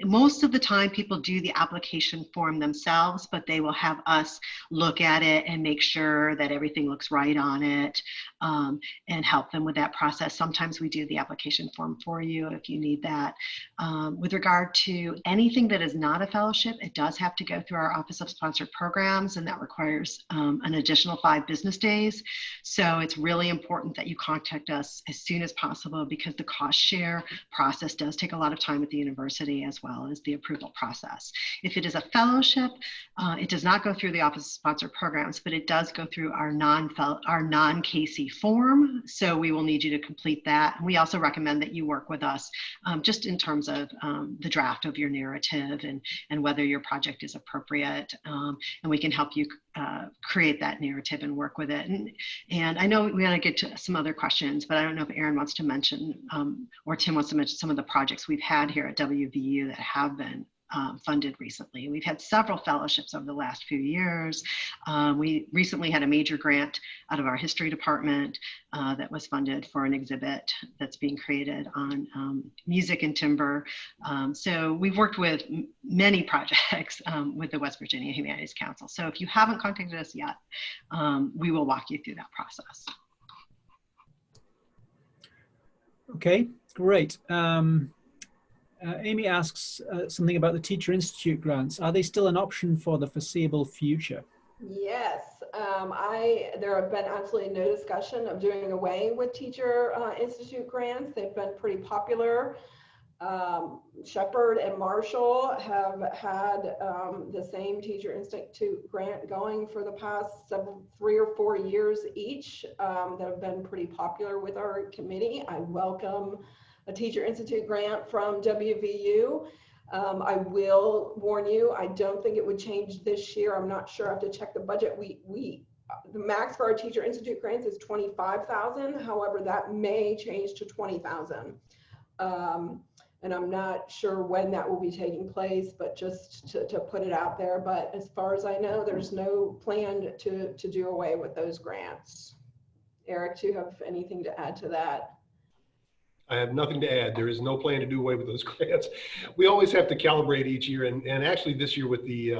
most of the time people do the application form themselves, but they will have us look at it and make sure that everything looks right on it and help them with that process. Sometimes we do the application form for you if you need that. With regard to anything that is not a fellowship, it does have to go through our Office of Sponsored Programs, and that requires an additional 5 business days. So it's really important that you contact us as soon as possible, because the cost share process does take a lot of time at the university, as well as the approval process. If it is a fellowship, it does not go through the Office of Sponsored Programs, but it does go through our non-KC form. So we will need you to complete that. And we also recommend that you work with us just in terms of the draft of your narrative and whether your project is appropriate. And we can help you create that narrative and work with it. And I know we want to get to some other questions, but I don't know if Erin wants to mention or Tim wants to mention some of the projects we've had here at WVU that have been funded recently. We've had several fellowships over the last few years. We recently had a major grant out of our history department that was funded for an exhibit that's being created on music and timber. So we've worked with many projects with the West Virginia Humanities Council. So if you haven't contacted us yet, we will walk you through that process.
Okay, great. Amy asks something about the Teacher Institute grants. Are they still an option for the foreseeable future?
Yes, there have been absolutely no discussion of doing away with Teacher Institute grants. They've been pretty popular. Shepherd and Marshall have had the same Teacher Institute grant going for the past 3 or 4 years each that have been pretty popular with our committee. I welcome a Teacher Institute grant from WVU. I will warn you, I don't think it would change this year. I'm not sure. I have to check the budget. The max for our Teacher Institute grants is $25,000. However, that may change to $20,000. And I'm not sure when that will be taking place, but just to put it out there. But as far as I know, there's no plan to do away with those grants. Eric, do you have anything to add to that?
I have nothing to add. There is no plan to do away with those grants. We always have to calibrate each year, and actually this year with the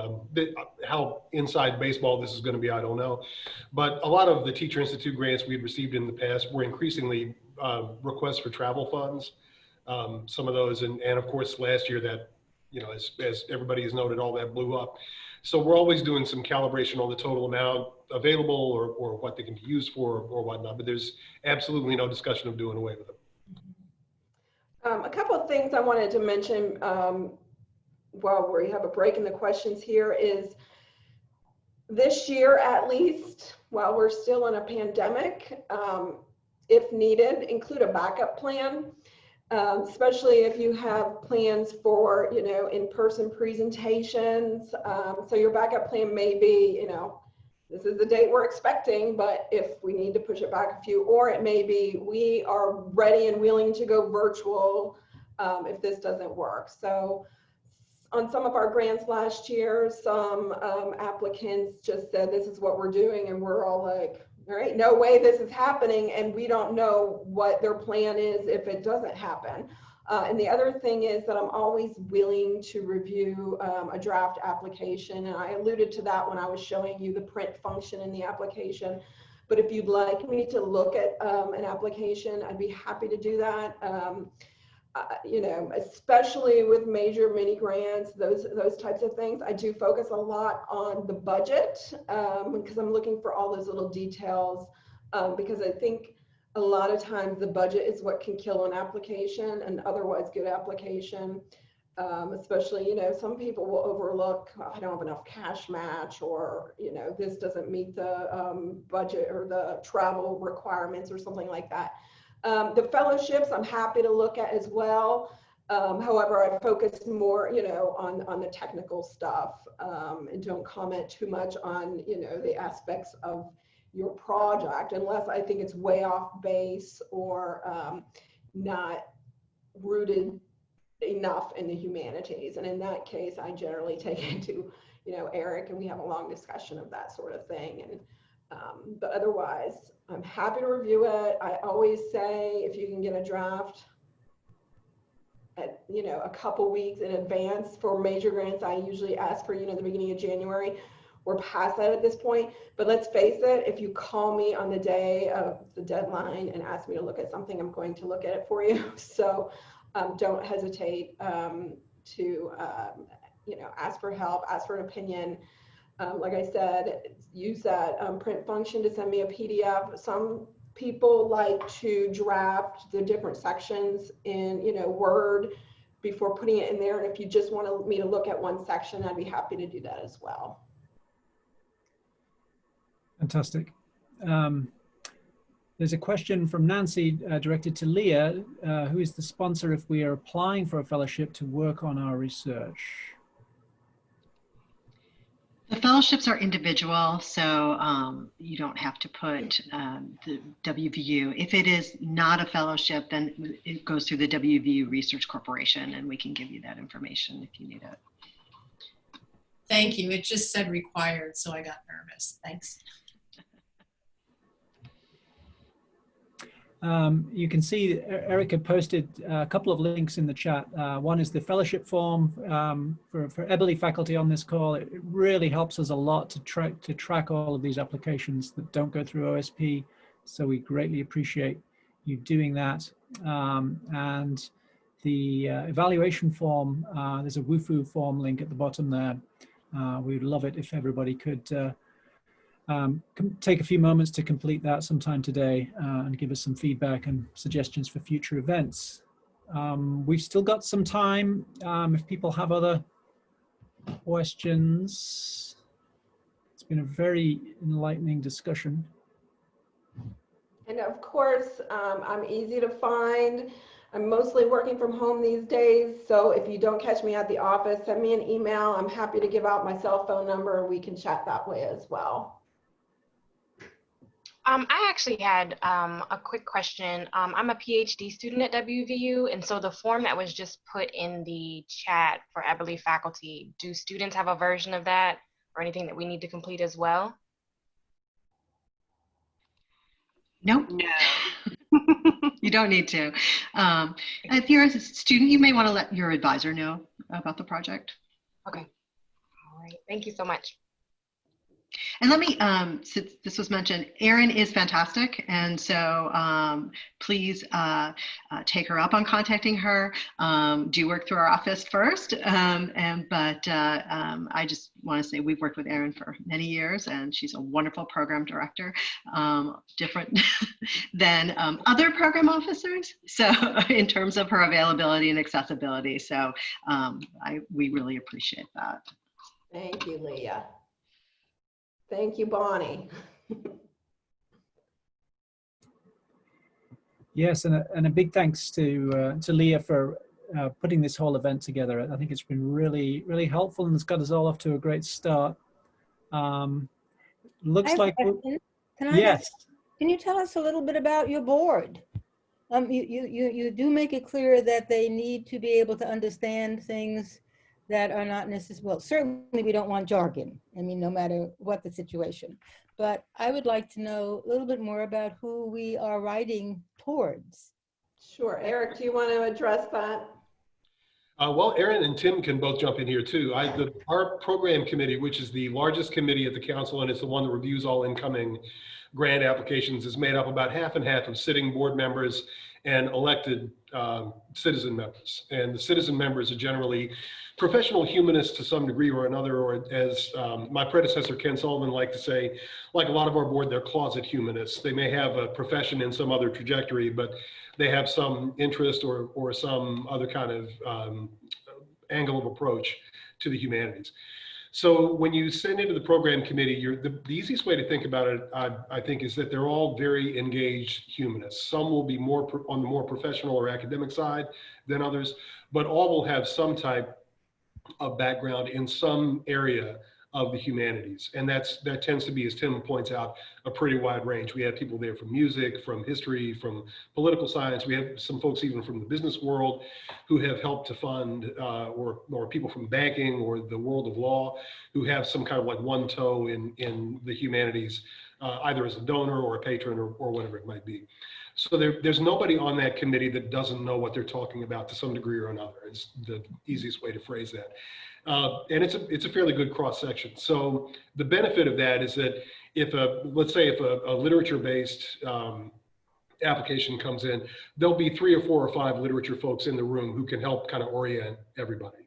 how inside baseball this is going to be, I don't know. But a lot of the Teacher Institute grants we've received in the past were increasingly requests for travel funds. Some of those, and of course last year that, you know, as everybody has noted, all that blew up. So we're always doing some calibration on the total amount available or what they can be used for or whatnot. But there's absolutely no discussion of doing away with them.
A couple of things I wanted to mention while we have a break in the questions here is this year, at least, while we're still in a pandemic, if needed, include a backup plan, especially if you have plans for, you know, in-person presentations. So your backup plan may be, you know, this is the date we're expecting, but if we need to push it back a few, or it may be we are ready and willing to go virtual if this doesn't work. So on some of our grants last year, some applicants just said, this is what we're doing. And we're all like, All right, no way this is happening, and we don't know what their plan is if it doesn't happen. And the other thing is that I'm always willing to review a draft application, and I alluded to that when I was showing you the print function in the application. But if you'd like me to look at an application, I'd be happy to do that. You know, especially with major mini grants, those types of things, I do focus a lot on the budget because I'm looking for all those little details because I think a lot of times the budget is what can kill an application, an otherwise good application. Especially, you know, some people will overlook, I don't have enough cash match, or, you know, this doesn't meet the budget or the travel requirements or something like that. The fellowships I'm happy to look at as well. However, I focus more, you know, on the technical stuff and don't comment too much on, you know, the aspects of your project unless I think it's way off base or not rooted enough in the humanities. And in that case, I generally take it to, you know, Eric, and we have a long discussion of that sort of thing. And but otherwise, I'm happy to review it. I always say if you can get a draft at, you know, a couple weeks in advance for major grants, I usually ask for, you know, the beginning of January. We're past that at this point, but let's face it, if you call me on the day of the deadline and ask me to look at something, I'm going to look at it for you. So don't hesitate to, you know, ask for help, ask for an opinion. Like I said, use that print function to send me a PDF. Some people like to draft the different sections in, you know, Word before putting it in there. And if you just want me to look at one section, I'd be happy to do that as well.
Fantastic. There's a question from Nancy directed to Leah, who is the sponsor if we are applying for a fellowship to work on our research.
The fellowships are individual, so you don't have to put the WVU. If it is not a fellowship, then it goes through the WVU Research Corporation, and we can give you that information if you need it.
Thank you. It just said required, so I got nervous. Thanks.
You can see Eric had posted a couple of links in the chat. One is the fellowship form for Eberly faculty on this call. It really helps us a lot to track all of these applications that don't go through OSP. So we greatly appreciate you doing that. And the evaluation form, there's a WUFU form link at the bottom there. We'd love it if everybody could take a few moments to complete that sometime today and give us some feedback and suggestions for future events. We've still got some time if people have other questions. It's been a very enlightening discussion.
And of course, I'm easy to find. I'm mostly working from home these days, so if you don't catch me at the office, send me an email. I'm happy to give out my cell phone number and we can chat that way as well.
I actually had a quick question. I'm a PhD student at WVU, and so the form that was just put in the chat for Eberly faculty, do students have a version of that or anything that we need to complete as well?
Nope. No. You don't need to. If you're a student, you may want to let your advisor know about the project.
Okay. All right. Thank you so much.
And let me, since this was mentioned, Erin is fantastic. And so please take her up on contacting her. Do work through our office first. But I just want to say we've worked with Erin for many years, and she's a wonderful program director, different than other program officers. So in terms of her availability and accessibility. So we really appreciate that.
Thank you, Leah. Thank you, Bonnie.
Yes, and a big thanks to Leah for putting this whole event together. I think it's been really, really helpful, and it's got us all off to a great start. Looks like yes.
Can you tell us a little bit about your board? You do make it clear that they need to be able to understand things that are not necessary. Well, certainly we don't want jargon. I mean, no matter what the situation. but I would like to know a little bit more about who we are writing towards.
Sure. Eric, do you want to address that?
Well, Erin and Tim can both jump in here too. Our program committee, which is the largest committee at the council, and it's the one that reviews all incoming grant applications, is made up about half and half of sitting board members and elected citizen members. And the citizen members are generally professional humanists to some degree or another, or as my predecessor Ken Sullivan liked to say, like a lot of our board, they're closet humanists. They may have a profession in some other trajectory, but they have some interest or some other kind of angle of approach to the humanities. So when you send into the program committee, the easiest way to think about it, I think, is that they're all very engaged humanists. Some will be more on the more professional or academic side than others, but all will have some type of background in some area of the humanities. And that tends to be, as Tim points out, a pretty wide range. We have people there from music, from history, from political science. We have some folks even from the business world who have helped to fund, or people from banking or the world of law who have some kind of like one toe in the humanities, either as a donor or a patron or whatever it might be. So there's nobody on that committee that doesn't know what they're talking about to some degree or another. It's the easiest way to phrase that. And it's a fairly good cross section. So the benefit of that is that let's say if a literature-based application comes in, there'll be 3 or 4 or 5 literature folks in the room who can help kind of orient everybody.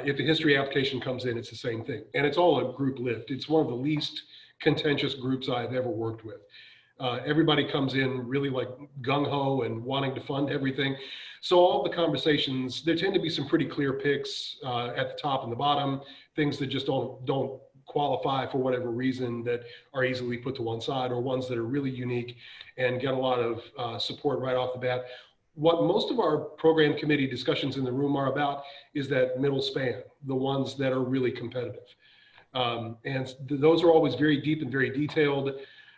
If a history application comes in, it's the same thing. And it's all a group lift. It's one of the least contentious groups I've ever worked with. Everybody comes in really like gung-ho and wanting to fund everything. So all the conversations, there tend to be some pretty clear picks at the top and the bottom, things that just don't qualify for whatever reason, that are easily put to one side, or ones that are really unique and get a lot of support right off the bat. What most of our program committee discussions in the room are about is that middle span, the ones that are really competitive. And those are always very deep and very detailed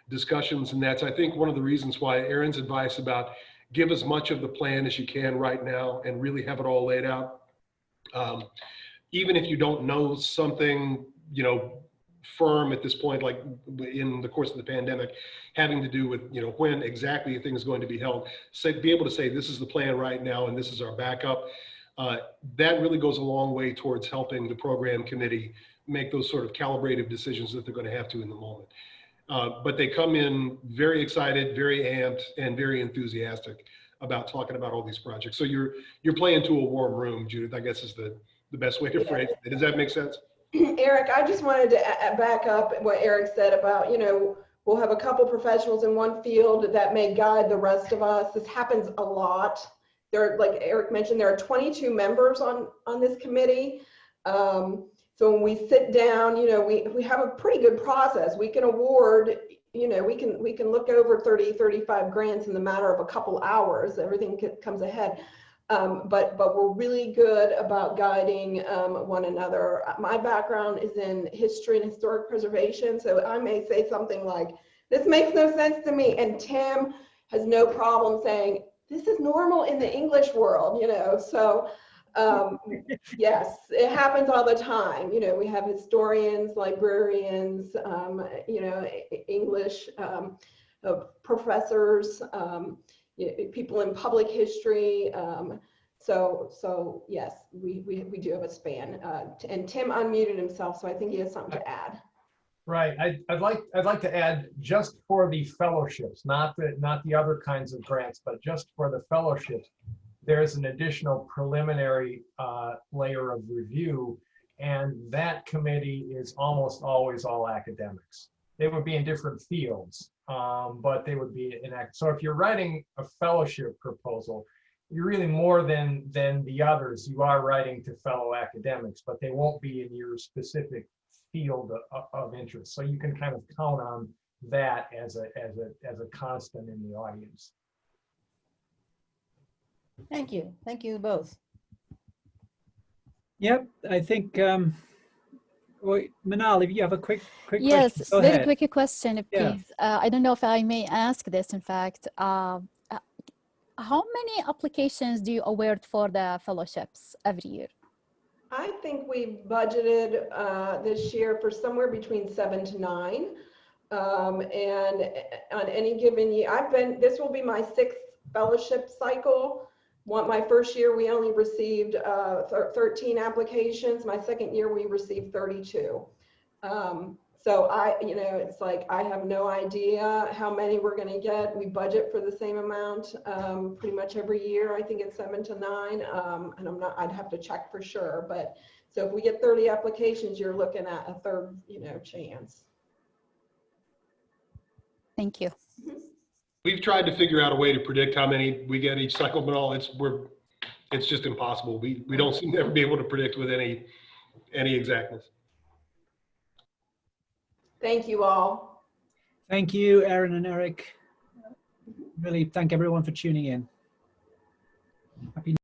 discussions. And that's, I think, one of the reasons why Erin's advice about give as much of the plan as you can right now and really have it all laid out. Even if you don't know something, firm at this point, like in the course of the pandemic, having to do with, when exactly a thing is going to be held, be able to say, this is the plan right now and this is our backup. That really goes a long way towards helping the program committee make those sort of calibrated decisions that they're going to have to in the moment. But they come in very excited, very amped, and very enthusiastic about talking about all these projects. So you're playing to a warm room, Judith, I guess is the best way to phrase it. Does that make sense?
Eric, I just wanted to back up what Eric said about, we'll have a couple professionals in one field that may guide the rest of us. This happens a lot. Like Eric mentioned, there are 22 members on this committee. So when we sit down, we have a pretty good process. We can award, we can look over 30, 35 grants in the matter of a couple hours. Everything comes ahead. But we're really good about guiding one another. My background is in history and historic preservation. So I may say something like, this makes no sense to me. And Tim has no problem saying, this is normal in the English world, So yes, it happens all the time. We have historians, librarians, English professors, people in public history. So yes, we do have a span. And Tim unmuted himself, so I think he has something to add.
Right. I'd like to add, just for the fellowships, not the other kinds of grants, but just for the fellowships, there's an additional preliminary layer of review, and that committee is almost always all academics. They would be in different fields, but they would be in act. So if you're writing a fellowship proposal, you're really more than the others. You are writing to fellow academics, but they won't be in your specific field of interest. So you can kind of count on that as a constant in the audience.
Thank you. Thank you both.
Yep, I think, Manal, if you have a quick
yes,
question, go
very
ahead.
quick question, please.
Yeah.
I don't know if I may ask this, in fact. How many applications do you award for the fellowships every year?
I think we budgeted this year for somewhere between 7 to 9. And on any given year, this will be my 6th fellowship cycle. My first year, we only received 13 applications. My second year, we received 32. So it's like, I have no idea how many we're going to get. We budget for the same amount pretty much every year. I think it's 7 to 9. And I'd have to check for sure. But so if we get 30 applications, you're looking at a third, chance.
Thank you.
We've tried to figure out a way to predict how many we get each cycle, but it's just impossible. We don't seem to ever be able to predict with any exactness.
Thank you all.
Thank you, Erin and Eric. Really thank everyone for tuning in. Happy